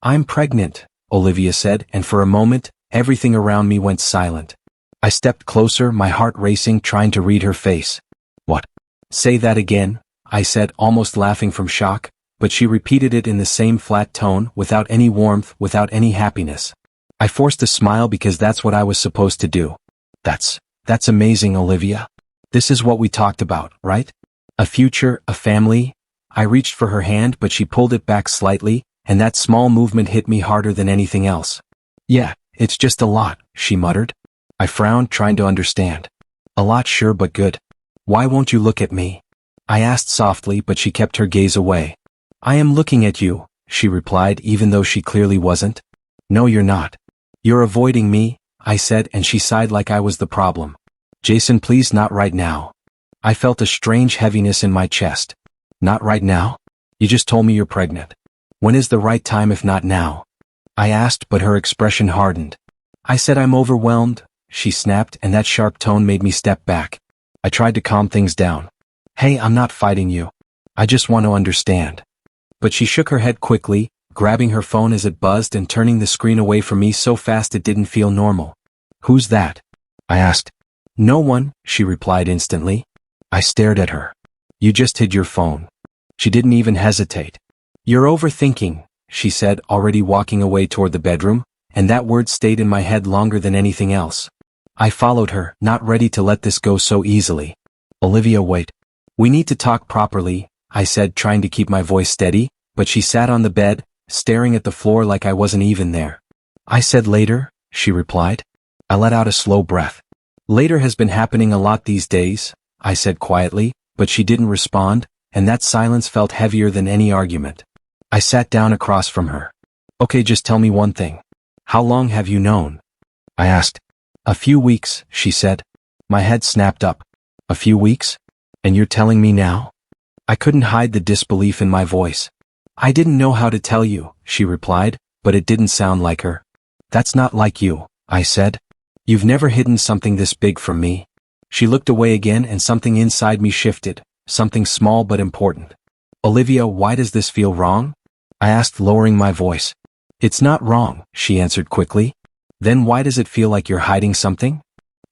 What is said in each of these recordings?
"I'm pregnant," Olivia said, and for a moment, everything around me went silent. I stepped closer, my heart racing, trying to read her face. "What?" "Say that again," I said, almost laughing from shock, but she repeated it in the same flat tone, without any warmth, without any happiness. I forced a smile because that's what I was supposed to do. That's amazing, Olivia. This is what we talked about, right? A future, a family." I reached for her hand, but she pulled it back slightly, and that small movement hit me harder than anything else. "Yeah, it's just a lot," she muttered. I frowned, trying to understand. "A lot, sure, but good. Why won't you look at me?" I asked softly, but she kept her gaze away. "I am looking at you," she replied, even though she clearly wasn't. "No, you're not. You're avoiding me," I said, and she sighed like I was the problem. "Jason, please, not right now." I felt a strange heaviness in my chest. "Not right now? You just told me you're pregnant. When is the right time if not now?" I asked, but her expression hardened. "I said I'm overwhelmed," she snapped, and that sharp tone made me step back. I tried to calm things down. "Hey, I'm not fighting you. I just want to understand." But she shook her head quickly, grabbing her phone as it buzzed and turning the screen away from me so fast it didn't feel normal. "Who's that?" I asked. "No one," she replied instantly. I stared at her. "You just hid your phone." She didn't even hesitate. "You're overthinking," she said, already walking away toward the bedroom, and that word stayed in my head longer than anything else. I followed her, not ready to let this go so easily. "Olivia, wait. We need to talk properly," I said, trying to keep my voice steady, but she sat on the bed, staring at the floor like I wasn't even there. "I said later," she replied. I let out a slow breath. "Later has been happening a lot these days," I said quietly, but she didn't respond, and that silence felt heavier than any argument. I sat down across from her. "Okay, just tell me one thing. How long have you known?" I asked. "A few weeks," she said. My head snapped up. "A few weeks? And you're telling me now?" I couldn't hide the disbelief in my voice. "I didn't know how to tell you," she replied, but it didn't sound like her. "That's not like you," I said. "You've never hidden something this big from me." She looked away again, and something inside me shifted, something small but important. "Olivia, why does this feel wrong?" I asked, lowering my voice. "It's not wrong," she answered quickly. "Then why does it feel like you're hiding something?"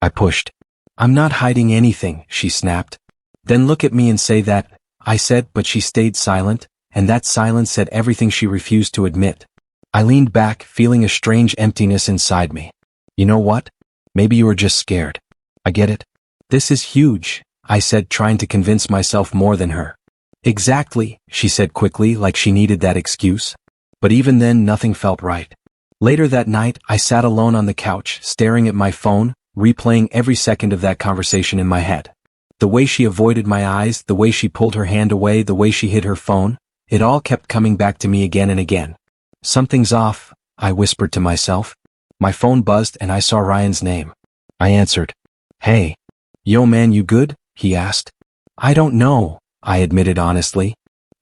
I pushed. "I'm not hiding anything," she snapped. "Then look at me and say that," I said, but she stayed silent, and that silence said everything she refused to admit. I leaned back, feeling a strange emptiness inside me. "You know what? Maybe you were just scared. I get it. This is huge," I said, trying to convince myself more than her. "Exactly," she said quickly, like she needed that excuse. But even then, nothing felt right. Later that night, I sat alone on the couch, staring at my phone, replaying every second of that conversation in my head. The way she avoided my eyes, the way she pulled her hand away, the way she hid her phone, it all kept coming back to me again and again. "Something's off," I whispered to myself. My phone buzzed and I saw Ryan's name. I answered. "Hey. Yo man, you good?" he asked. "I don't know," I admitted honestly.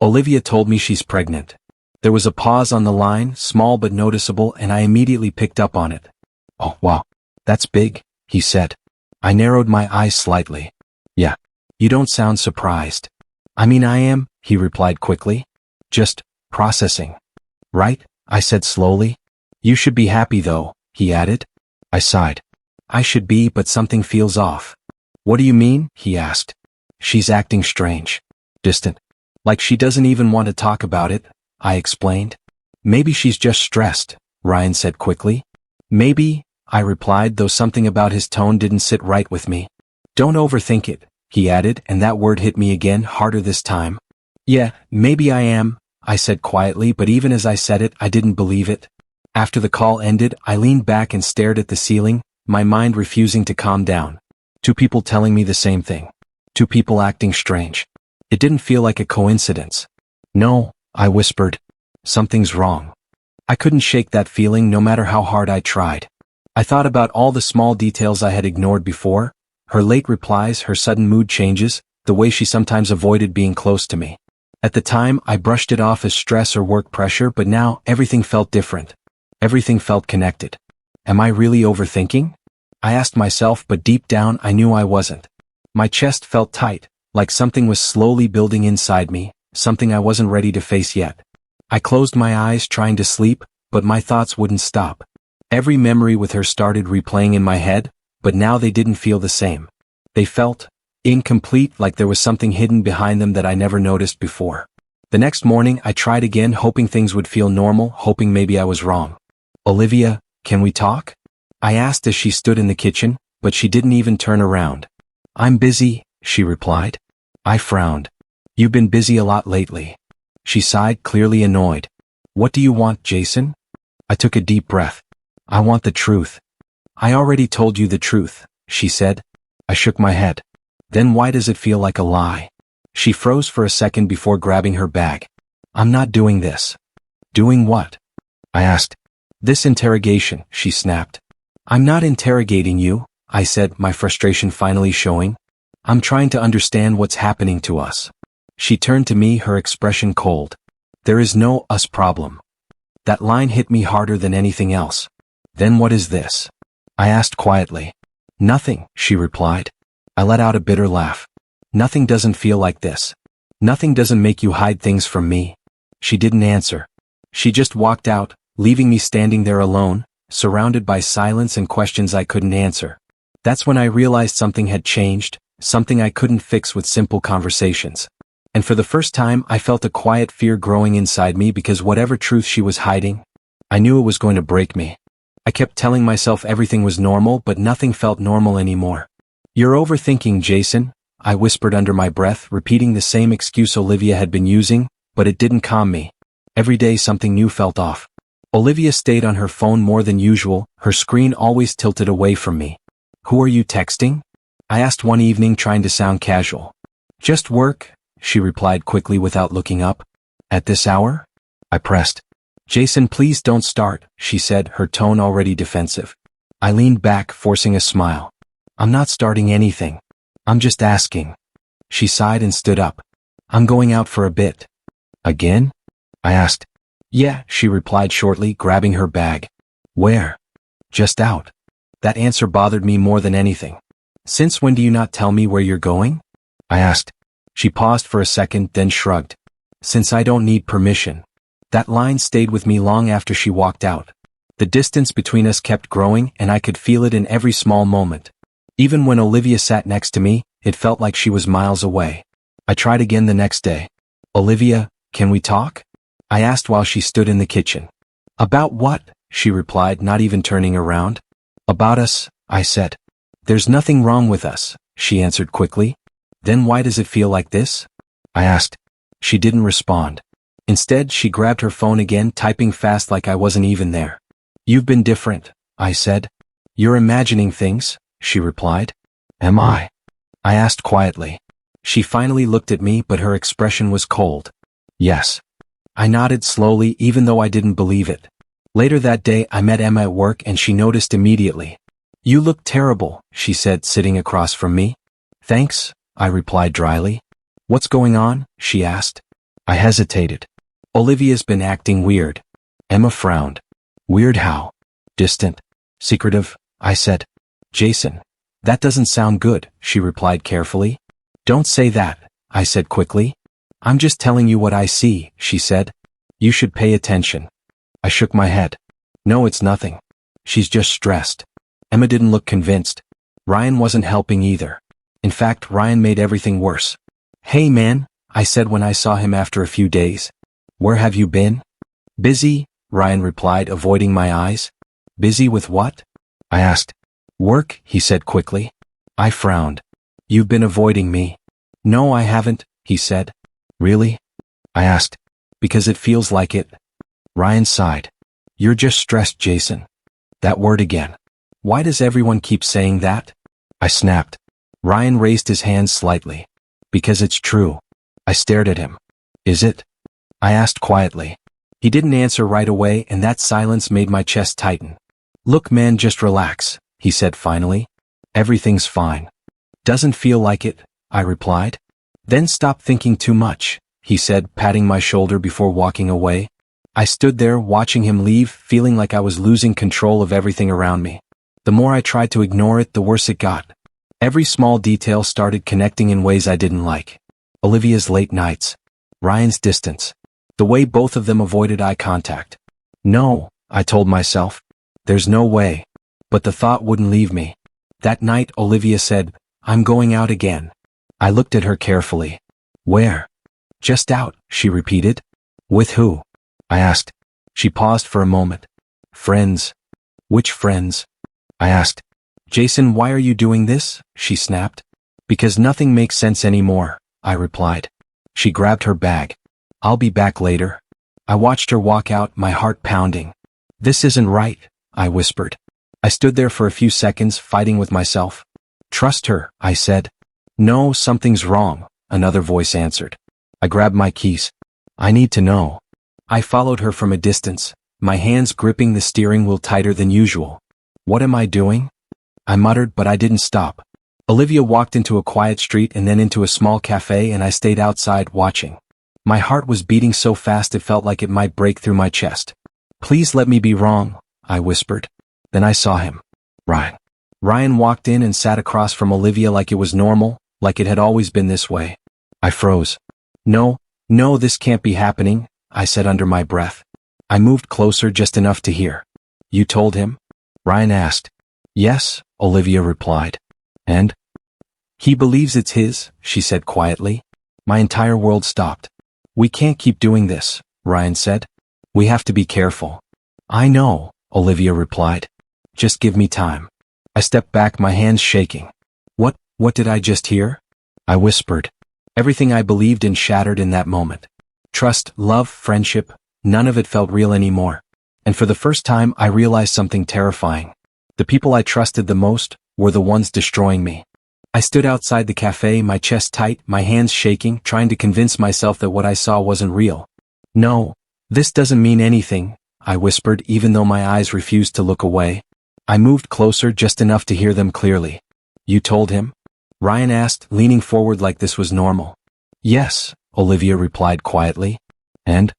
"Olivia told me she's pregnant." There was a pause on the line, small but noticeable, and I immediately picked up on it. "Oh, wow. That's big," he said. I narrowed my eyes slightly. "Yeah. You don't sound surprised." "I mean, I am," he replied quickly. "Just processing." "Right?" I said slowly. "You should be happy though," he added. I sighed. "I should be, but something feels off." "What do you mean?" he asked. "She's acting strange. Distant. Like she doesn't even want to talk about it," I explained. "Maybe she's just stressed," Ryan said quickly. "Maybe," I replied, though something about his tone didn't sit right with me. "Don't overthink it," he added, and that word hit me again, harder this time. "Yeah, maybe I am," I said quietly, but even as I said it, I didn't believe it. After the call ended, I leaned back and stared at the ceiling, my mind refusing to calm down. Two people telling me the same thing. Two people acting strange. It didn't feel like a coincidence. "No," I whispered. "Something's wrong." I couldn't shake that feeling no matter how hard I tried. I thought about all the small details I had ignored before, her late replies, her sudden mood changes, the way she sometimes avoided being close to me. At the time, I brushed it off as stress or work pressure, but now everything felt different. Everything felt connected. Am I really overthinking? I asked myself, but deep down I knew I wasn't. My chest felt tight, like something was slowly building inside me, something I wasn't ready to face yet. I closed my eyes, trying to sleep, but my thoughts wouldn't stop. Every memory with her started replaying in my head, but now they didn't feel the same. They felt incomplete, like there was something hidden behind them that I never noticed before. The next morning I tried again, hoping things would feel normal, hoping maybe I was wrong. "Olivia, can we talk?" I asked as she stood in the kitchen, but she didn't even turn around. "I'm busy," she replied. I frowned. "You've been busy a lot lately." She sighed, clearly annoyed. "What do you want, Jason?" I took a deep breath. "I want the truth." "I already told you the truth," she said. I shook my head. "Then why does it feel like a lie?" She froze for a second before grabbing her bag. "I'm not doing this." "Doing what?" I asked. "This interrogation," she snapped. "I'm not interrogating you," I said, my frustration finally showing. "I'm trying to understand what's happening to us." She turned to me, her expression cold. "There is no us problem." That line hit me harder than anything else. "Then what is this?" I asked quietly. "Nothing," she replied. I let out a bitter laugh. "Nothing doesn't feel like this. Nothing doesn't make you hide things from me." She didn't answer. She just walked out, leaving me standing there alone, surrounded by silence and questions I couldn't answer. That's when I realized something had changed, something I couldn't fix with simple conversations. And for the first time I felt a quiet fear growing inside me, because whatever truth she was hiding, I knew it was going to break me. I kept telling myself everything was normal, but nothing felt normal anymore. "You're overthinking, Jason," I whispered under my breath, repeating the same excuse Olivia had been using, but it didn't calm me. Every day something new felt off. Olivia stayed on her phone more than usual, her screen always tilted away from me. "Who are you texting?" I asked one evening, trying to sound casual. "Just work," she replied quickly without looking up. "At this hour?" I pressed. "Jason, please don't start," she said, her tone already defensive. I leaned back, forcing a smile. "I'm not starting anything. I'm just asking." She sighed and stood up. "I'm going out for a bit." "Again?" I asked. "Yeah," she replied shortly, grabbing her bag. "Where?" "Just out." That answer bothered me more than anything. "Since when do you not tell me where you're going?" I asked. She paused for a second, then shrugged. "Since I don't need permission." That line stayed with me long after she walked out. The distance between us kept growing, and I could feel it in every small moment. Even when Olivia sat next to me, it felt like she was miles away. I tried again the next day. "Olivia, can we talk?" I asked while she stood in the kitchen. "About what?" she replied, not even turning around. "About us," I said. "There's nothing wrong with us," she answered quickly. "Then why does it feel like this?" I asked. She didn't respond. Instead, she grabbed her phone again, typing fast like I wasn't even there. "You've been different," I said. "You're imagining things," she replied. "Am I?" I asked quietly. She finally looked at me, but her expression was cold. "Yes." I nodded slowly, even though I didn't believe it. Later that day I met Emma at work, and she noticed immediately. "You look terrible," she said, sitting across from me. "Thanks," I replied dryly. "What's going on?" she asked. I hesitated. "Olivia's been acting weird." Emma frowned. "Weird how?" "Distant. Secretive," I said. "Jason, that doesn't sound good," she replied carefully. "Don't say that," I said quickly. "I'm just telling you what I see," she said. "You should pay attention." I shook my head. "No, it's nothing. She's just stressed." Emma didn't look convinced. Ryan wasn't helping either. In fact, Ryan made everything worse. "Hey man," I said when I saw him after a few days. "Where have you been?" "Busy," Ryan replied, avoiding my eyes. "Busy with what?" I asked. "Work," he said quickly. I frowned. "You've been avoiding me." "No, I haven't," he said. "Really?" I asked. "Because it feels like it." Ryan sighed. "You're just stressed, Jason." That word again. "Why does everyone keep saying that?" I snapped. Ryan raised his hand slightly. "Because it's true." I stared at him. "Is it?" I asked quietly. He didn't answer right away, and that silence made my chest tighten. "Look man, just relax," he said finally. "Everything's fine." "Doesn't feel like it," I replied. "Then stop thinking too much," he said, patting my shoulder before walking away. I stood there watching him leave, feeling like I was losing control of everything around me. The more I tried to ignore it, the worse it got. Every small detail started connecting in ways I didn't like. Olivia's late nights. Ryan's distance. The way both of them avoided eye contact. "No," I told myself. There's no way. But the thought wouldn't leave me. That night, Olivia said, "I'm going out again." I looked at her carefully. "Where?" "Just out," she repeated. "With who?" I asked. She paused for a moment. "Friends." "Which friends?" I asked. "Jason, why are you doing this?" she snapped. "Because nothing makes sense anymore," I replied. She grabbed her bag. "I'll be back later." I watched her walk out, my heart pounding. "This isn't right," I whispered. I stood there for a few seconds, fighting with myself. "Trust her," I said. "No, something's wrong," another voice answered. I grabbed my keys. "I need to know." I followed her from a distance, my hands gripping the steering wheel tighter than usual. "What am I doing?" I muttered, but I didn't stop. Olivia walked into a quiet street and then into a small cafe, and I stayed outside watching. My heart was beating so fast it felt like it might break through my chest. "Please let me be wrong," I whispered. Then I saw him. Ryan. Ryan walked in and sat across from Olivia like it was normal, like it had always been this way. I froze. No, this can't be happening," I said under my breath. I moved closer just enough to hear. "You told him?" Ryan asked. "Yes," Olivia replied. "And?" "He believes it's his," she said quietly. My entire world stopped. "We can't keep doing this," Ryan said. "We have to be careful." "I know," Olivia replied. "Just give me time." I stepped back, my hands shaking. What did I just hear?" I whispered. Everything I believed in shattered in that moment. Trust, love, friendship, none of it felt real anymore. And for the first time, I realized something terrifying. The people I trusted the most were the ones destroying me. I stood outside the cafe, my chest tight, my hands shaking, trying to convince myself that what I saw wasn't real. "No, this doesn't mean anything," I whispered, even though my eyes refused to look away. I moved closer just enough to hear them clearly. "You told him?" Ryan asked, leaning forward like this was normal. "Yes," Olivia replied quietly. "And?"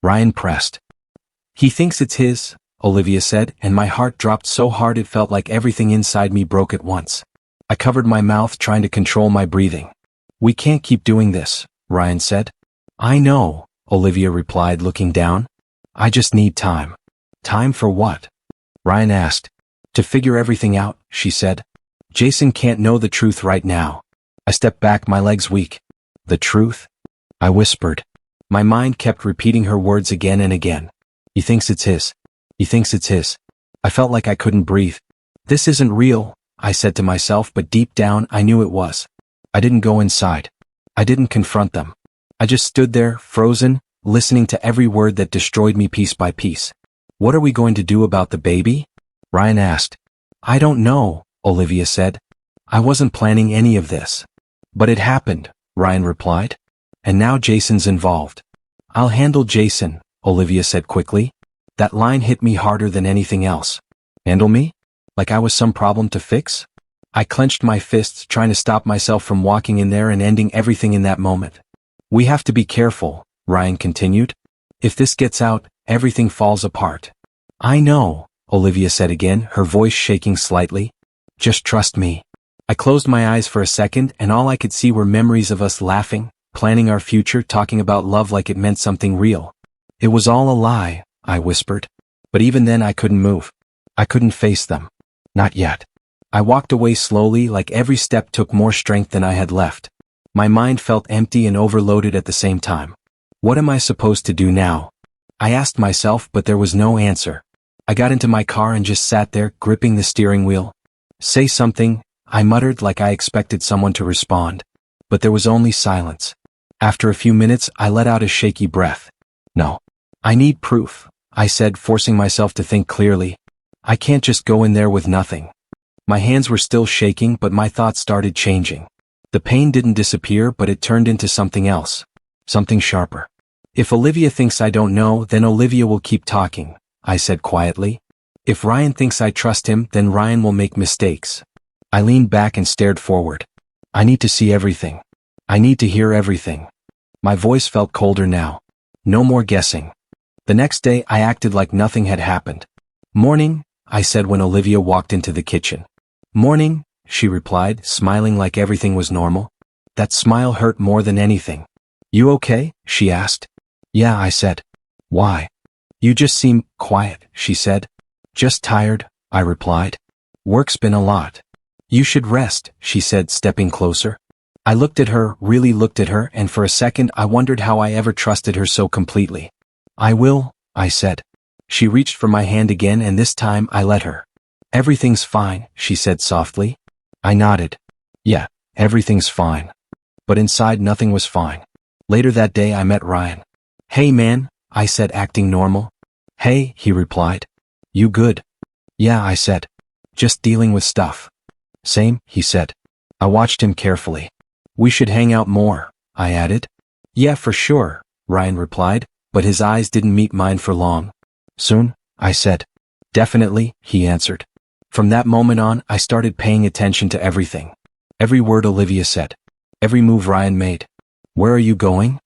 Ryan pressed. "He thinks it's his," Olivia said, and my heart dropped so hard it felt like everything inside me broke at once. I covered my mouth, trying to control my breathing. "We can't keep doing this," Ryan said. "I know," Olivia replied, looking down. "I just need time." "Time for what?" Ryan asked. "To figure everything out," she said. "Jason can't know the truth right now." I stepped back, my legs weak. "The truth?" I whispered. My mind kept repeating her words again and again. "He thinks it's his. He thinks it's his." I felt like I couldn't breathe. "This isn't real," I said to myself, but deep down I knew it was. I didn't go inside. I didn't confront them. I just stood there, frozen, listening to every word that destroyed me piece by piece. "What are we going to do about the baby?" Ryan asked. "I don't know," Olivia said. "I wasn't planning any of this." "But it happened," Ryan replied. "And now Jason's involved." "I'll handle Jason," Olivia said quickly. That line hit me harder than anything else. Handle me? Like I was some problem to fix? I clenched my fists, trying to stop myself from walking in there and ending everything in that moment. "We have to be careful," Ryan continued. "If this gets out, everything falls apart." "I know," Olivia said again, her voice shaking slightly. "Just trust me." I closed my eyes for a second, and all I could see were memories of us laughing, planning our future, talking about love like it meant something real. "It was all a lie," I whispered. But even then I couldn't move. I couldn't face them. Not yet. I walked away slowly, like every step took more strength than I had left. My mind felt empty and overloaded at the same time. What am I supposed to do now? I asked myself, but there was no answer. I got into my car and just sat there, gripping the steering wheel. "Say something," I muttered, like I expected someone to respond. But there was only silence. After a few minutes, I let out a shaky breath. "No. I need proof," I said, forcing myself to think clearly. "I can't just go in there with nothing." My hands were still shaking, but my thoughts started changing. The pain didn't disappear, but it turned into something else. Something sharper. "If Olivia thinks I don't know, then Olivia will keep talking," I said quietly. "If Ryan thinks I trust him, then Ryan will make mistakes." I leaned back and stared forward. I need to see everything. I need to hear everything. My voice felt colder now. No more guessing. The next day I acted like nothing had happened. "Morning," I said when Olivia walked into the kitchen. "Morning," she replied, smiling like everything was normal. That smile hurt more than anything. "You okay?" she asked. "Yeah," I said. "Why?" You just seem quiet, she said. Just tired, I replied. Work's been a lot. You should rest, she said, stepping closer. I looked at her, really looked at her, and for a second I wondered how I ever trusted her so completely. I will, I said. She reached for my hand again, and this time I let her. Everything's fine, she said softly. I nodded. Yeah, everything's fine. But inside nothing was fine. Later that day I met Ryan. Hey man, I said, acting normal. Hey, he replied. You good? Yeah, I said. Just dealing with stuff. Same, he said. I watched him carefully. We should hang out more, I added. Yeah, for sure, Ryan replied, but his eyes didn't meet mine for long. Soon, I said. Definitely, he answered. From that moment on, I started paying attention to everything. Every word Olivia said. Every move Ryan made. Where are you going?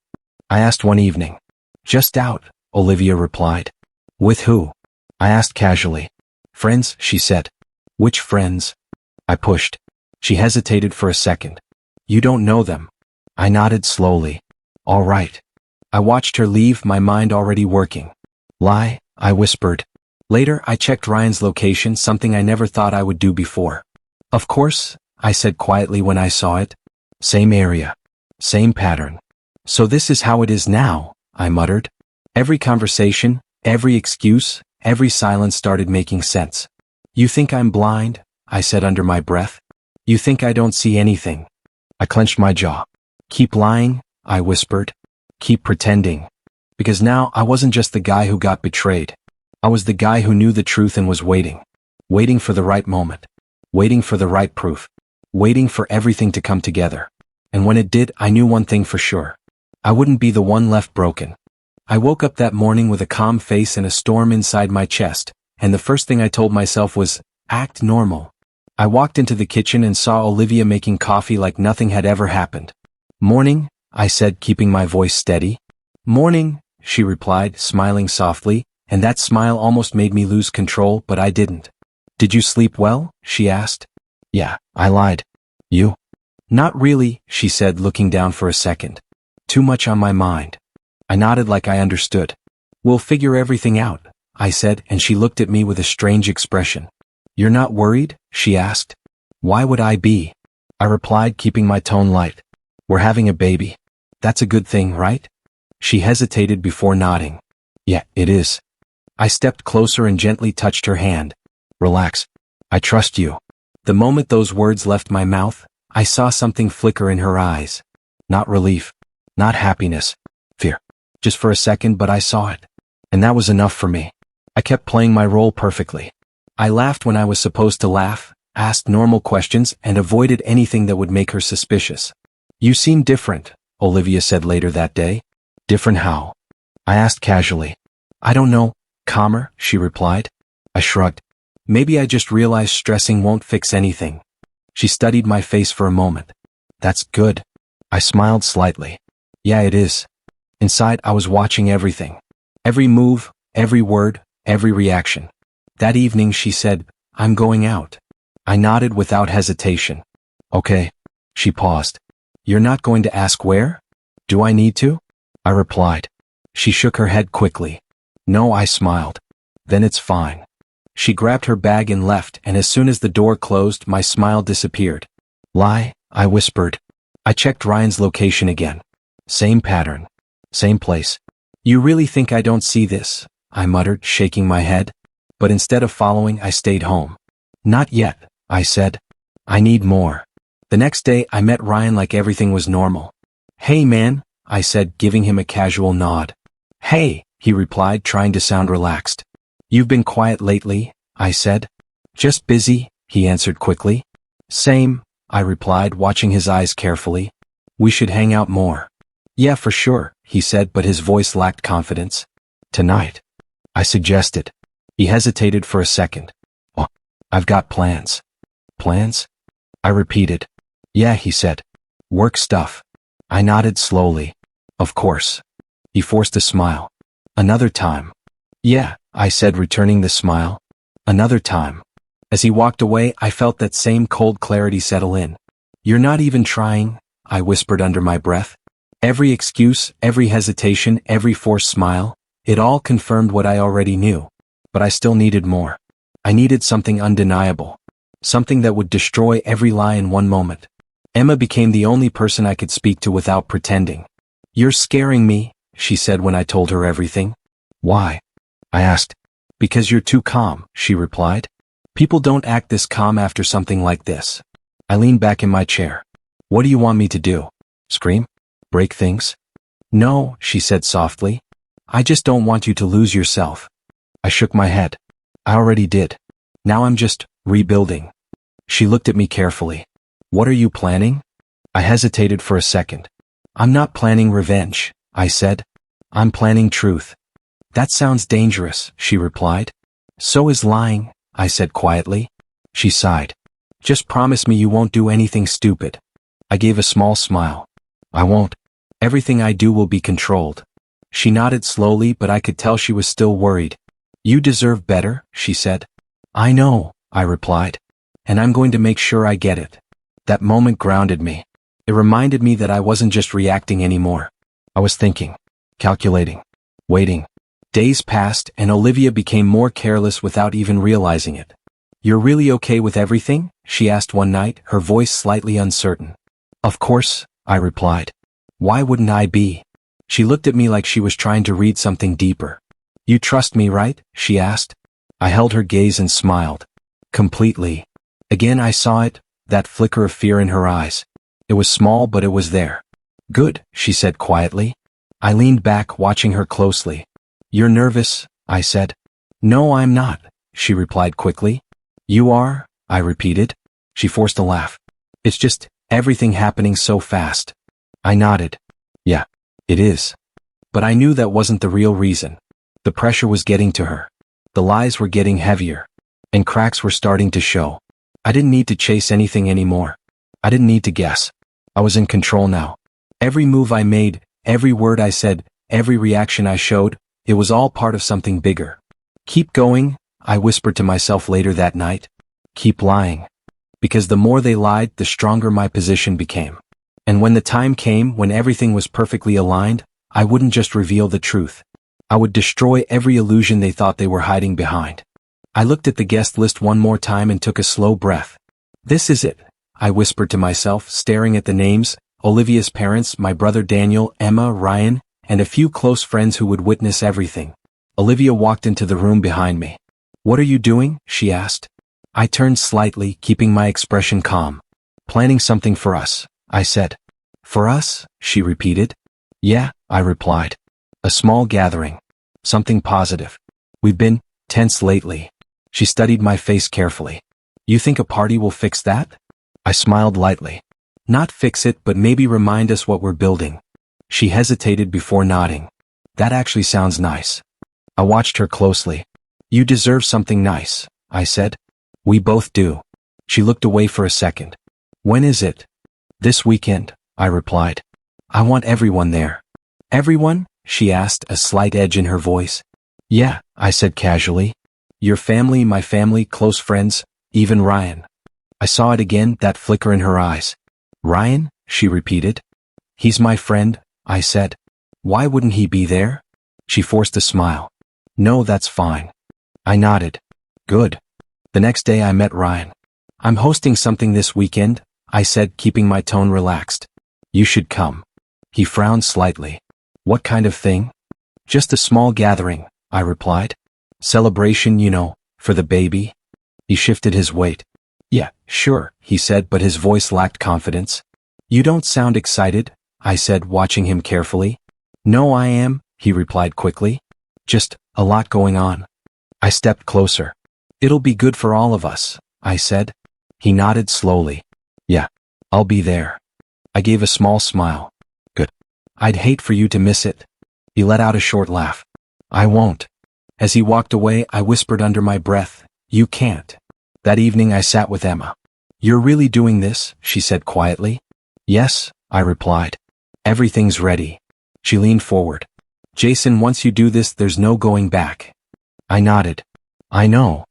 I asked one evening. Just out, Olivia replied. With who? I asked casually. Friends, she said. Which friends? I pushed. She hesitated for a second. You don't know them. I nodded slowly. All right. I watched her leave, my mind already working. Lie, I whispered. Later, I checked Ryan's location, something I never thought I would do before. Of course, I said quietly when I saw it. Same area. Same pattern. So this is how it is now, I muttered. Every conversation, every excuse, every silence started making sense. You think I'm blind? I said under my breath. You think I don't see anything? I clenched my jaw. Keep lying, I whispered. Keep pretending. Because now I wasn't just the guy who got betrayed. I was the guy who knew the truth and was waiting. Waiting for the right moment. Waiting for the right proof. Waiting for everything to come together. And when it did, I knew one thing for sure. I wouldn't be the one left broken. I woke up that morning with a calm face and a storm inside my chest, and the first thing I told myself was, act normal. I walked into the kitchen and saw Olivia making coffee like nothing had ever happened. Morning, I said, keeping my voice steady. Morning, she replied, smiling softly, and that smile almost made me lose control, but I didn't. Did you sleep well? She asked. Yeah, I lied. You? Not really, she said, looking down for a second. Too much on my mind. I nodded like I understood. We'll figure everything out, I said, and she looked at me with a strange expression. You're not worried? She asked. Why would I be? I replied, keeping my tone light. We're having a baby. That's a good thing, right? She hesitated before nodding. Yeah, it is. I stepped closer and gently touched her hand. Relax. I trust you. The moment those words left my mouth, I saw something flicker in her eyes. Not relief. Not happiness. Fear. Just for a second, but I saw it. And that was enough for me. I kept playing my role perfectly. I laughed when I was supposed to laugh, asked normal questions, and avoided anything that would make her suspicious. You seem different, Olivia said later that day. Different how? I asked casually. I don't know. Calmer, she replied. I shrugged. Maybe I just realized stressing won't fix anything. She studied my face for a moment. That's good. I smiled slightly. Yeah, it is. Inside, I was watching everything. Every move, every word, every reaction. That evening she said, I'm going out. I nodded without hesitation. Okay. She paused. You're not going to ask where? Do I need to? I replied. She shook her head quickly. No, I smiled. Then it's fine. She grabbed her bag and left, and as soon as the door closed, my smile disappeared. Lie, I whispered. I checked Ryan's location again. Same pattern. Same place. You really think I don't see this? I muttered, shaking my head. But instead of following, I stayed home. Not yet, I said. I need more. The next day, I met Ryan like everything was normal. Hey man, I said, giving him a casual nod. Hey, he replied, trying to sound relaxed. You've been quiet lately, I said. Just busy, he answered quickly. Same, I replied, watching his eyes carefully. We should hang out more. Yeah, for sure, he said, but his voice lacked confidence. Tonight, I suggested. He hesitated for a second. Oh, I've got plans. Plans? I repeated. Yeah, he said. Work stuff. I nodded slowly. Of course. He forced a smile. Another time. Yeah, I said, returning the smile. Another time. As he walked away, I felt that same cold clarity settle in. You're not even trying, I whispered under my breath. Every excuse, every hesitation, every forced smile, It all confirmed what I already knew. But I still needed more. I needed something undeniable. Something that would destroy every lie in one moment. Emma became the only person I could speak to without pretending. "You're scaring me," she said when I told her everything. "Why?" I asked. "Because you're too calm," she replied. "People don't act this calm after something like this." I leaned back in my chair. "What do you want me to do? Scream? Break things?" "No," she said softly. "I just don't want you to lose yourself." I shook my head. "I already did. Now I'm just rebuilding." She looked at me carefully. "What are you planning?" I hesitated for a second. "I'm not planning revenge," I said. "I'm planning truth." "That sounds dangerous," she replied. "So is lying," I said quietly. She sighed. "Just promise me you won't do anything stupid." I gave a small smile. "I won't. Everything I do will be controlled." She nodded slowly, but I could tell she was still worried. "You deserve better," she said. "I know," I replied. "And I'm going to make sure I get it." That moment grounded me. It reminded me that I wasn't just reacting anymore. I was thinking, calculating, waiting. Days passed, and Olivia became more careless without even realizing it. "You're really okay with everything?" she asked one night, her voice slightly uncertain. "Of course," I replied. "Why wouldn't I be?" She looked at me like she was trying to read something deeper. "You trust me, right?" she asked. I held her gaze and smiled. "Completely." Again I saw it, that flicker of fear in her eyes. It was small, but it was there. "Good," she said quietly. I leaned back, watching her closely. "You're nervous," I said. "No, I'm not," she replied quickly. "You are," I repeated. She forced a laugh. "It's just everything happening so fast." I nodded. "Yeah, it is." But I knew that wasn't the real reason. The pressure was getting to her. The lies were getting heavier. And cracks were starting to show. I didn't need to chase anything anymore. I didn't need to guess. I was in control now. Every move I made, every word I said, every reaction I showed, it was all part of something bigger. "Keep going," I whispered to myself later that night. "Keep lying." Because the more they lied, the stronger my position became. And when the time came, when everything was perfectly aligned, I wouldn't just reveal the truth. I would destroy every illusion they thought they were hiding behind. I looked at the guest list one more time and took a slow breath. "This is it," I whispered to myself, staring at the names: Olivia's parents, my brother Daniel, Emma, Ryan, and a few close friends who would witness everything. Olivia walked into the room behind me. "What are you doing?" she asked. I turned slightly, keeping my expression calm. "Planning something for us," I said. "For us?" she repeated. "Yeah," I replied. "A small gathering. Something positive. We've been tense lately." She studied my face carefully. "You think a party will fix that?" I smiled lightly. "Not fix it, but maybe remind us what we're building." She hesitated before nodding. "That actually sounds nice." I watched her closely. "You deserve something nice," I said. "We both do." She looked away for a second. "When is it?" "This weekend," I replied. "I want everyone there." "Everyone?" she asked, a slight edge in her voice. "Yeah," I said casually. "Your family, my family, close friends, even Ryan." I saw it again, that flicker in her eyes. "Ryan?" she repeated. "He's my friend," I said. "Why wouldn't he be there?" She forced a smile. "No, that's fine." I nodded. "Good." The next day I met Ryan. "I'm hosting something this weekend," I said, keeping my tone relaxed. "You should come." He frowned slightly. "What kind of thing?" "Just a small gathering," I replied. "Celebration, you know, for the baby." He shifted his weight. "Yeah, sure," he said, but his voice lacked confidence. "You don't sound excited," I said, watching him carefully. "No, I am," he replied quickly. "Just a lot going on." I stepped closer. "It'll be good for all of us," I said. He nodded slowly. "Yeah, I'll be there." I gave a small smile. "Good. I'd hate for you to miss it." He let out a short laugh. "I won't." As he walked away, I whispered under my breath, "You can't." That evening I sat with Emma. "You're really doing this?" she said quietly. "Yes," I replied. "Everything's ready." She leaned forward. "Jason, once you do this, there's no going back." I nodded. "I know."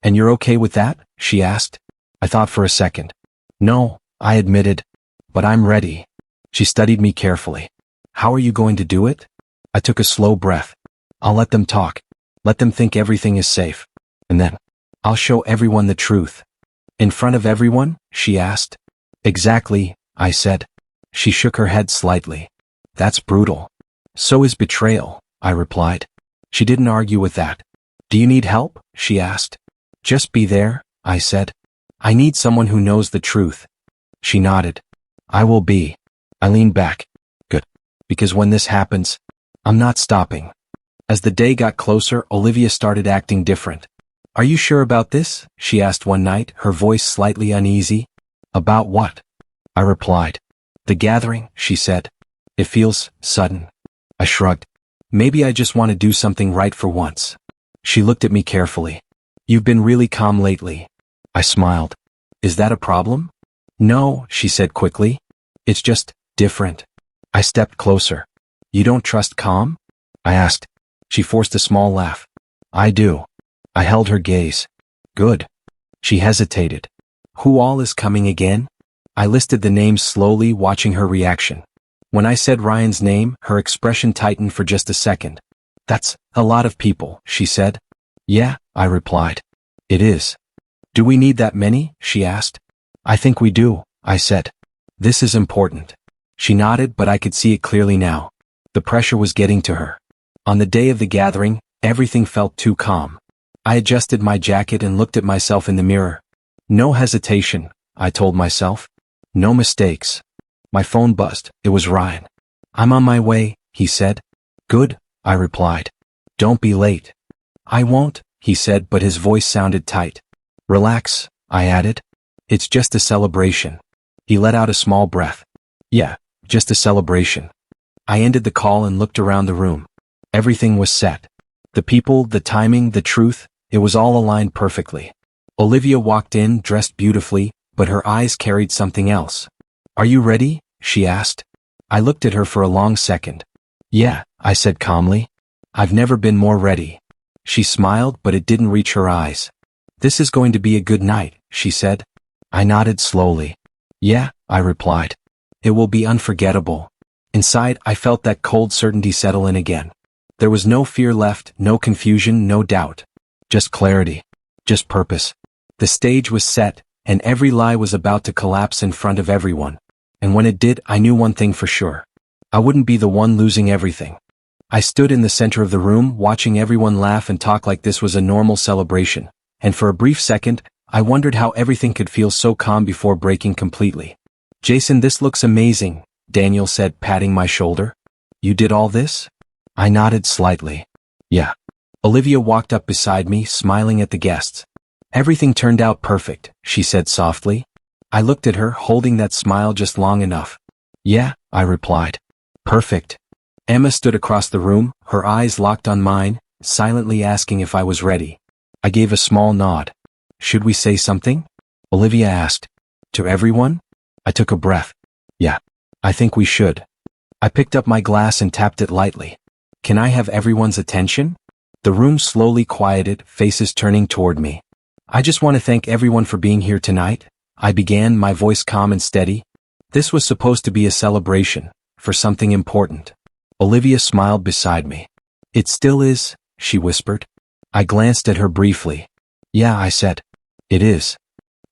"And you're okay with that?" she asked. I thought for a second. "No," I admitted. "But I'm ready." She studied me carefully. "How are you going to do it?" I took a slow breath. I'll let them talk. Let them think everything is safe. And then, I'll show everyone the truth. In front of everyone? She asked. Exactly, I said. She shook her head slightly. That's brutal. So is betrayal, I replied. She didn't argue with that. Do you need help? She asked. Just be there, I said. I need someone who knows the truth. She nodded. I will be. I leaned back. Good. Because when this happens, I'm not stopping. As the day got closer, Olivia started acting different. Are you sure about this? She asked one night, her voice slightly uneasy. About what? I replied. The gathering, she said. It feels sudden. I shrugged. Maybe I just want to do something right for once. She looked at me carefully. You've been really calm lately. I smiled. Is that a problem? No, she said quickly. It's just different. I stepped closer. You don't trust calm? I asked. She forced a small laugh. I do. I held her gaze. Good. She hesitated. Who all is coming again? I listed the names slowly, watching her reaction. When I said Ryan's name, her expression tightened for just a second. That's a lot of people, she said. Yeah, I replied. It is. Do we need that many? She asked. I think we do, I said. This is important. She nodded, but I could see it clearly now. The pressure was getting to her. On the day of the gathering, everything felt too calm. I adjusted my jacket and looked at myself in the mirror. No hesitation, I told myself. No mistakes. My phone buzzed. It was Ryan. I'm on my way, he said. Good, I replied. Don't be late. I won't, he said, but his voice sounded tight. Relax, I added. It's just a celebration. He let out a small breath. Yeah, just a celebration. I ended the call and looked around the room. Everything was set. The people, the timing, the truth, it was all aligned perfectly. Olivia walked in, dressed beautifully, but her eyes carried something else. Are you ready? She asked. I looked at her for a long second. Yeah, I said calmly. I've never been more ready. She smiled, but it didn't reach her eyes. This is going to be a good night, she said. I nodded slowly. Yeah, I replied. It will be unforgettable. Inside, I felt that cold certainty settle in again. There was no fear left, no confusion, no doubt. Just clarity. Just purpose. The stage was set, and every lie was about to collapse in front of everyone. And when it did, I knew one thing for sure. I wouldn't be the one losing everything. I stood in the center of the room, watching everyone laugh and talk like this was a normal celebration. And for a brief second, I wondered how everything could feel so calm before breaking completely. Jason, this looks amazing, Daniel said, patting my shoulder. You did all this? I nodded slightly. Yeah. Olivia walked up beside me, smiling at the guests. Everything turned out perfect, she said softly. I looked at her, holding that smile just long enough. Yeah, I replied. Perfect. Emma stood across the room, her eyes locked on mine, silently asking if I was ready. I gave a small nod. Should we say something? Olivia asked. To everyone? I took a breath. Yeah, I think we should. I picked up my glass and tapped it lightly. Can I have everyone's attention? The room slowly quieted, faces turning toward me. I just want to thank everyone for being here tonight, I began, my voice calm and steady. This was supposed to be a celebration, for something important. Olivia smiled beside me. It still is, she whispered. I glanced at her briefly. Yeah, I said. It is.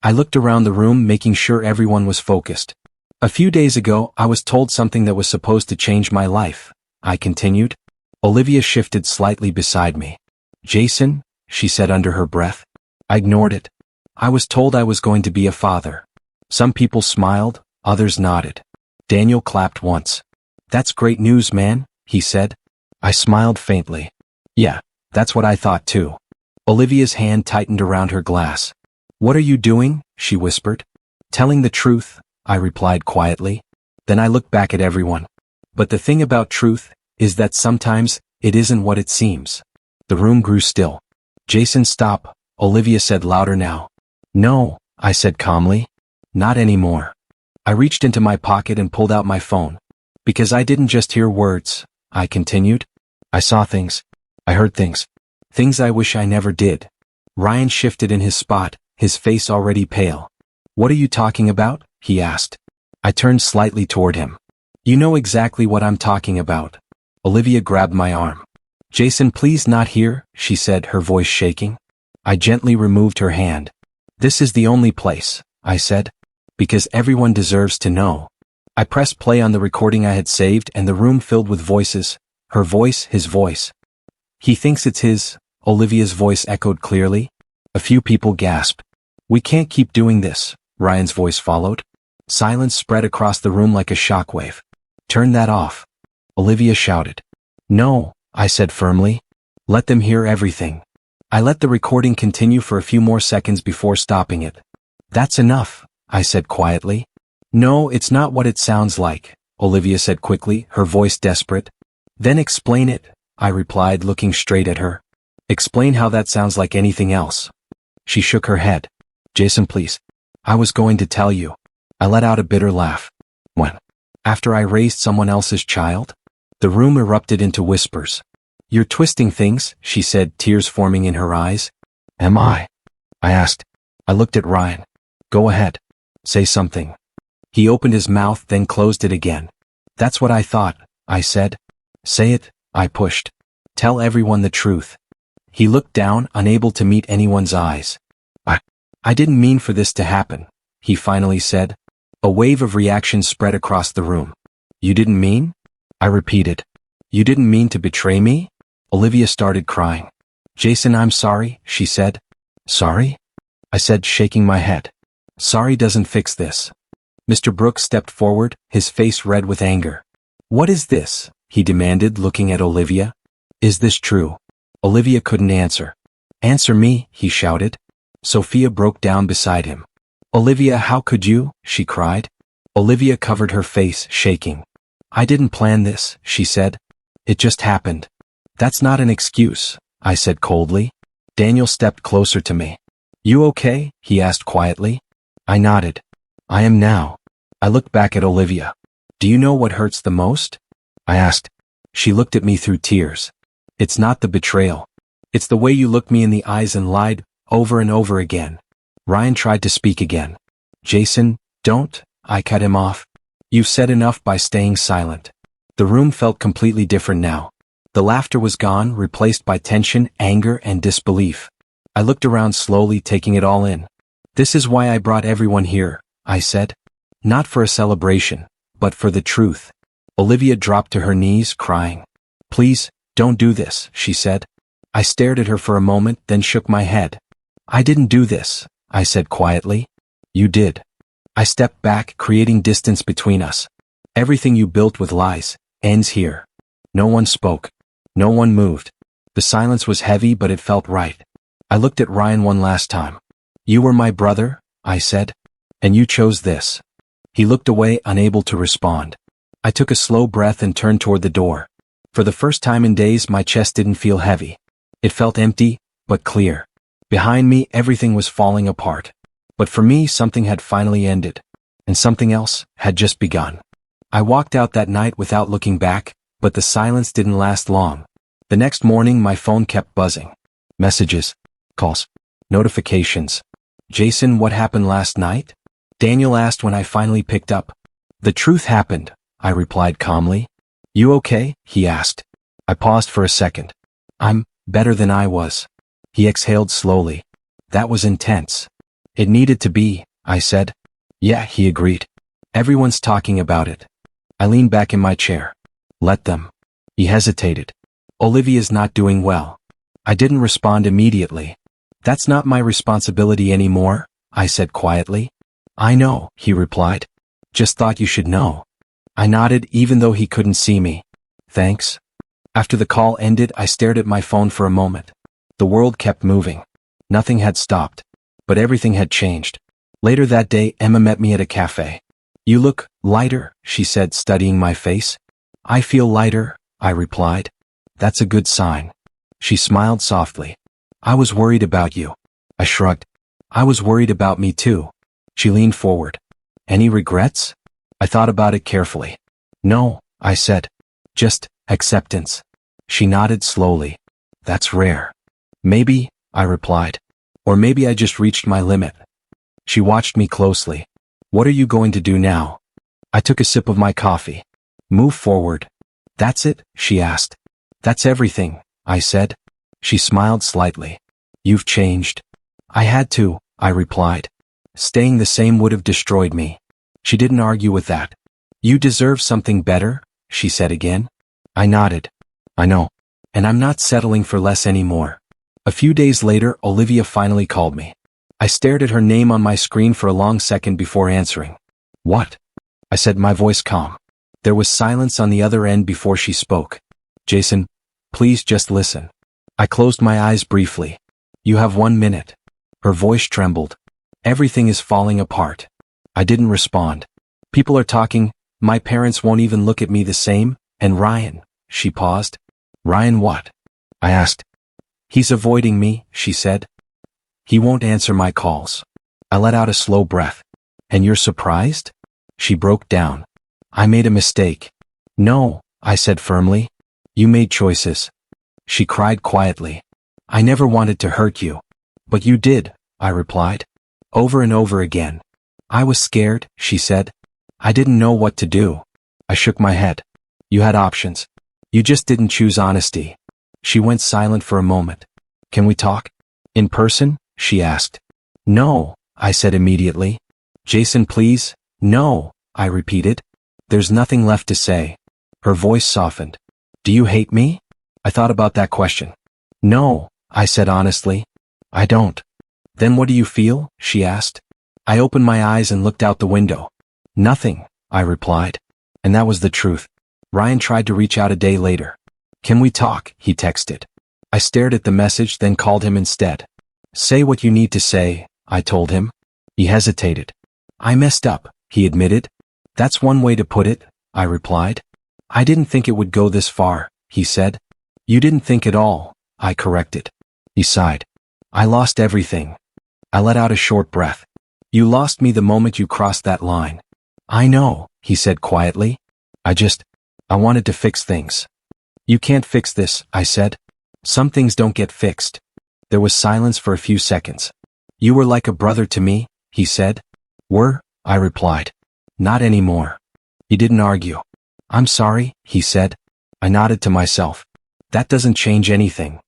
I looked around the room, making sure everyone was focused. A few days ago, I was told something that was supposed to change my life, I continued. Olivia shifted slightly beside me. Jason, she said under her breath. I ignored it. I was told I was going to be a father. Some people smiled, others nodded. Daniel clapped once. That's great news, man, he said. I smiled faintly. Yeah, that's what I thought too. Olivia's hand tightened around her glass. What are you doing? She whispered. Telling the truth, I replied quietly. Then I looked back at everyone. But the thing about truth is that sometimes it isn't what it seems. The room grew still. Jason, stop, Olivia said louder now. No, I said calmly. Not anymore. I reached into my pocket and pulled out my phone. Because I didn't just hear words, I continued. I saw things. I heard things. Things I wish I never did. Ryan shifted in his spot, his face already pale. What are you talking about? He asked. I turned slightly toward him. You know exactly what I'm talking about. Olivia grabbed my arm. Jason, please not here, she said, her voice shaking. I gently removed her hand. This is the only place, I said. Because everyone deserves to know. I pressed play on the recording I had saved and the room filled with voices. Her voice, his voice. He thinks it's his, Olivia's voice echoed clearly. A few people gasped. We can't keep doing this, Ryan's voice followed. Silence spread across the room like a shockwave. Turn that off, Olivia shouted. No, I said firmly. Let them hear everything. I let the recording continue for a few more seconds before stopping it. That's enough, I said quietly. No, it's not what it sounds like, Olivia said quickly, her voice desperate. Then explain it, I replied, looking straight at her. Explain how that sounds like anything else. She shook her head. Jason, please. I was going to tell you. I let out a bitter laugh. When? After I raised someone else's child? The room erupted into whispers. You're twisting things, she said, tears forming in her eyes. Am I? I asked. I looked at Ryan. Go ahead. Say something. He opened his mouth, then closed it again. That's what I thought, I said. Say it, I pushed. Tell everyone the truth. He looked down, unable to meet anyone's eyes. I didn't mean for this to happen, he finally said. A wave of reaction spread across the room. You didn't mean? I repeated. You didn't mean to betray me? Olivia started crying. Jason, I'm sorry, she said. Sorry? I said, shaking my head. Sorry doesn't fix this. Mr. Brooks stepped forward, his face red with anger. What is this? He demanded, looking at Olivia. Is this true? Olivia couldn't answer. Answer me, he shouted. Sophia broke down beside him. Olivia, how could you? She cried. Olivia covered her face, shaking. I didn't plan this, she said. It just happened. That's not an excuse, I said coldly. Daniel stepped closer to me. You okay? He asked quietly. I nodded. I am now. I looked back at Olivia. Do you know what hurts the most? I asked. She looked at me through tears. It's not the betrayal. It's the way you looked me in the eyes and lied, over and over again. Ryan tried to speak again. Jason, don't, I cut him off. You've said enough by staying silent. The room felt completely different now. The laughter was gone, replaced by tension, anger, and disbelief. I looked around slowly, taking it all in. This is why I brought everyone here, I said. Not for a celebration, but for the truth. Olivia dropped to her knees, crying. Please, don't do this, she said. I stared at her for a moment, then shook my head. I didn't do this, I said quietly. You did. I stepped back, creating distance between us. Everything you built with lies ends here. No one spoke. No one moved. The silence was heavy, but it felt right. I looked at Ryan one last time. You were my brother, I said. And you chose this. He looked away, unable to respond. I took a slow breath and turned toward the door. For the first time in days, my chest didn't feel heavy. It felt empty, but clear. Behind me, everything was falling apart. But for me, something had finally ended. And something else had just begun. I walked out that night without looking back, but the silence didn't last long. The next morning, my phone kept buzzing. Messages, calls, notifications. Jason, what happened last night? Daniel asked when I finally picked up. The truth happened, I replied calmly. You okay? He asked. I paused for a second. I'm better than I was. He exhaled slowly. That was intense. It needed to be, I said. Yeah, he agreed. Everyone's talking about it. I leaned back in my chair. Let them. He hesitated. Olivia's not doing well. I didn't respond immediately. That's not my responsibility anymore, I said quietly. I know, he replied. Just thought you should know. I nodded even though he couldn't see me. Thanks. After the call ended, I stared at my phone for a moment. The world kept moving. Nothing had stopped. But everything had changed. Later that day, Emma met me at a cafe. You look lighter, she said, studying my face. I feel lighter, I replied. That's a good sign. She smiled softly. I was worried about you. I shrugged. I was worried about me too. She leaned forward. Any regrets? I thought about it carefully. No, I said. Just acceptance. She nodded slowly. That's rare. Maybe, I replied. Or maybe I just reached my limit. She watched me closely. What are you going to do now? I took a sip of my coffee. Move forward. That's it, she asked. That's everything, I said. She smiled slightly. You've changed. I had to, I replied. Staying the same would have destroyed me. She didn't argue with that. You deserve something better, she said again. I nodded. I know. And I'm not settling for less anymore. A few days later, Olivia finally called me. I stared at her name on my screen for a long second before answering. What? I said, my voice calm. There was silence on the other end before she spoke. Jason, please just listen. I closed my eyes briefly. You have 1 minute. Her voice trembled. Everything is falling apart. I didn't respond. People are talking, my parents won't even look at me the same, and Ryan, she paused. Ryan what? I asked. He's avoiding me, she said. He won't answer my calls. I let out a slow breath. And you're surprised? She broke down. I made a mistake. No, I said firmly. You made choices. She cried quietly. I never wanted to hurt you. But you did, I replied. Over and over again. I was scared, she said. I didn't know what to do. I shook my head. You had options. You just didn't choose honesty. She went silent for a moment. Can we talk? In person? She asked. No, I said immediately. Jason, please. No, I repeated. There's nothing left to say. Her voice softened. Do you hate me? I thought about that question. No, I said honestly. I don't. Then what do you feel? She asked. I opened my eyes and looked out the window. Nothing, I replied. And that was the truth. Ryan tried to reach out a day later. Can we talk? He texted. I stared at the message, then called him instead. Say what you need to say, I told him. He hesitated. I messed up, he admitted. That's one way to put it, I replied. I didn't think it would go this far, he said. You didn't think at all, I corrected. He sighed. I lost everything. I let out a short breath. You lost me the moment you crossed that line. I know, he said quietly. I wanted to fix things. You can't fix this, I said. Some things don't get fixed. There was silence for a few seconds. You were like a brother to me, he said. Were? I replied. Not anymore. He didn't argue. I'm sorry, he said. I nodded to myself. That doesn't change anything.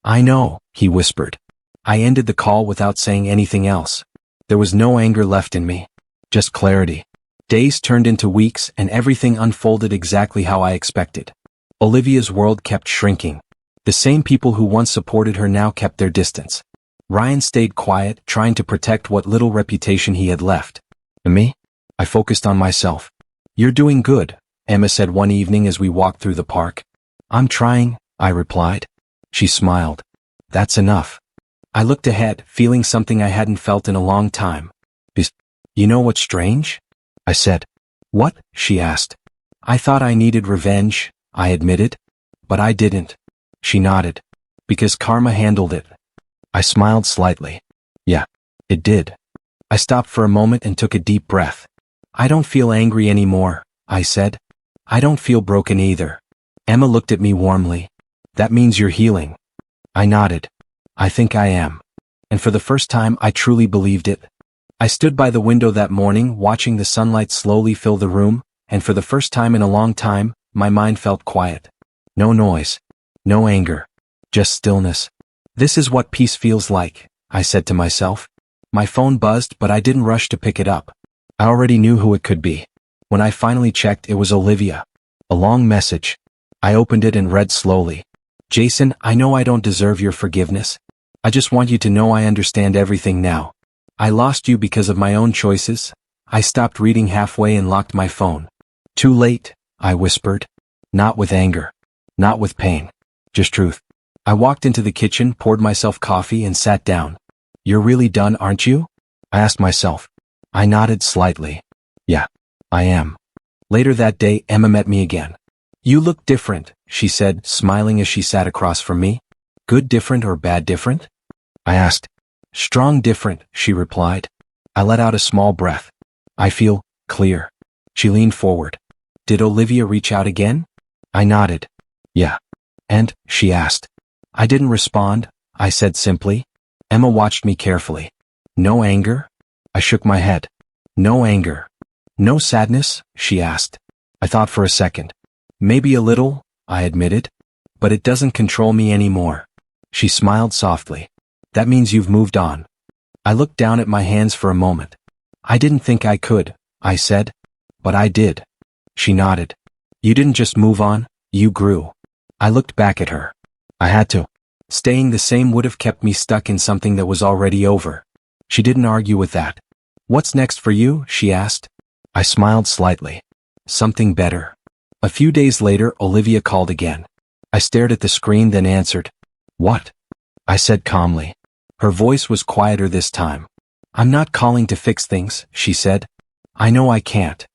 I know, he whispered. I ended the call without saying anything else. There was no anger left in me. Just clarity. Days turned into weeks and everything unfolded exactly how I expected. Olivia's world kept shrinking. The same people who once supported her now kept their distance. Ryan stayed quiet, trying to protect what little reputation he had left. And me? I focused on myself. You're doing good, Emma said one evening as we walked through the park. I'm trying, I replied. She smiled. That's enough. I looked ahead, feeling something I hadn't felt in a long time. You know what's strange? I said. What? She asked. I thought I needed revenge, I admitted. But I didn't. She nodded. Because karma handled it. I smiled slightly. Yeah, it did. I stopped for a moment and took a deep breath. I don't feel angry anymore, I said. I don't feel broken either. Emma looked at me warmly. That means you're healing. I nodded. I think I am. And for the first time I truly believed it. I stood by the window that morning watching the sunlight slowly fill the room, and for the first time in a long time, my mind felt quiet. No noise. No anger. Just stillness. This is what peace feels like, I said to myself. My phone buzzed, but I didn't rush to pick it up. I already knew who it could be. When I finally checked, it was Olivia. A long message. I opened it and read slowly. Jason, I know I don't deserve your forgiveness. I just want you to know I understand everything now. I lost you because of my own choices. I stopped reading halfway and locked my phone. Too late, I whispered. Not with anger. Not with pain. Just truth. I walked into the kitchen, poured myself coffee, and sat down. You're really done, aren't you? I asked myself. I nodded slightly. Yeah, I am. Later that day, Emma met me again. You look different, she said, smiling as she sat across from me. Good different or bad different? I asked. Strong different, she replied. I let out a small breath. I feel clear. She leaned forward. Did Olivia reach out again? I nodded. Yeah. And, she asked. I didn't respond, I said simply. Emma watched me carefully. No anger? I shook my head. No anger. No sadness? She asked. I thought for a second. Maybe a little, I admitted. But it doesn't control me anymore. She smiled softly. That means you've moved on. I looked down at my hands for a moment. I didn't think I could, I said. But I did. She nodded. You didn't just move on, you grew. I looked back at her. I had to. Staying the same would have kept me stuck in something that was already over. She didn't argue with that. What's next for you? She asked. I smiled slightly. Something better. A few days later, Olivia called again. I stared at the screen, then answered. What? I said calmly. Her voice was quieter this time. I'm not calling to fix things, she said. I know I can't.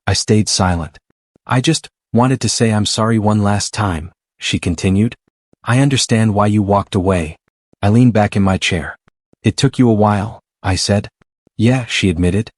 I stayed silent. I just wanted to say I'm sorry one last time, she continued. I understand why you walked away. I leaned back in my chair. It took you a while, I said. Yeah, she admitted.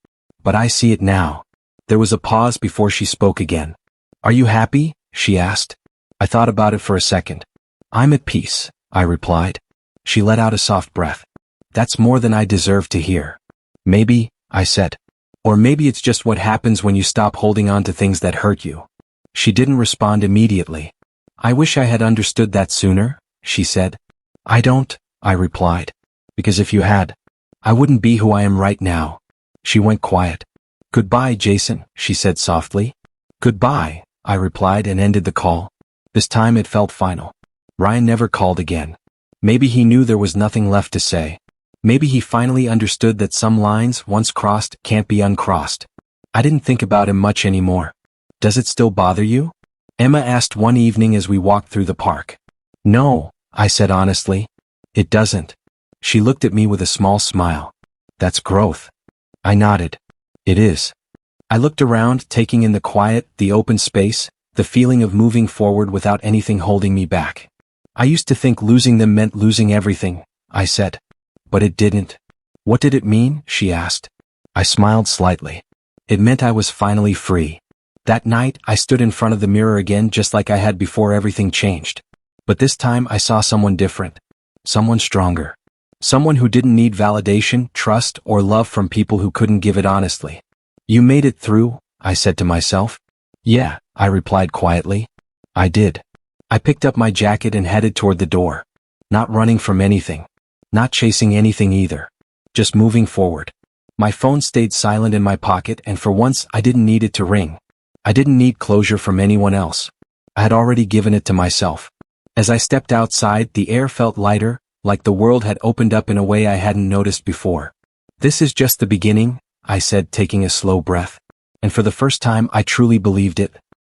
But I see it now. There was a pause before she spoke again. Are you happy? She asked. I thought about it for a second. I'm at peace, I replied. She let out a soft breath. That's more than I deserve to hear. Maybe, I said. Or maybe it's just what happens when you stop holding on to things that hurt you. She didn't respond immediately. I wish I had understood that sooner, she said. I don't, I replied. Because if you had, I wouldn't be who I am right now. She went quiet. Goodbye, Jason, she said softly. Goodbye, I replied and ended the call. This time it felt final. Ryan never called again. Maybe he knew there was nothing left to say. Maybe he finally understood that some lines, once crossed, can't be uncrossed. I didn't think about him much anymore. Does it still bother you? Emma asked one evening as we walked through the park. No, I said honestly. It doesn't. She looked at me with a small smile. That's growth. I nodded. It is. I looked around, taking in the quiet, the open space, the feeling of moving forward without anything holding me back. I used to think losing them meant losing everything, I said. But it didn't. What did it mean? She asked. I smiled slightly. It meant I was finally free. That night, I stood in front of the mirror again just like I had before everything changed. But this time I saw someone different. Someone stronger. Someone who didn't need validation, trust, or love from people who couldn't give it honestly. You made it through, I said to myself. Yeah, I replied quietly. I did. I picked up my jacket and headed toward the door. Not running from anything. Not chasing anything either. Just moving forward. My phone stayed silent in my pocket, and for once I didn't need it to ring. I didn't need closure from anyone else. I had already given it to myself. As I stepped outside, the air felt lighter, like the world had opened up in a way I hadn't noticed before. This is just the beginning, I said, taking a slow breath. And for the first time I truly believed it.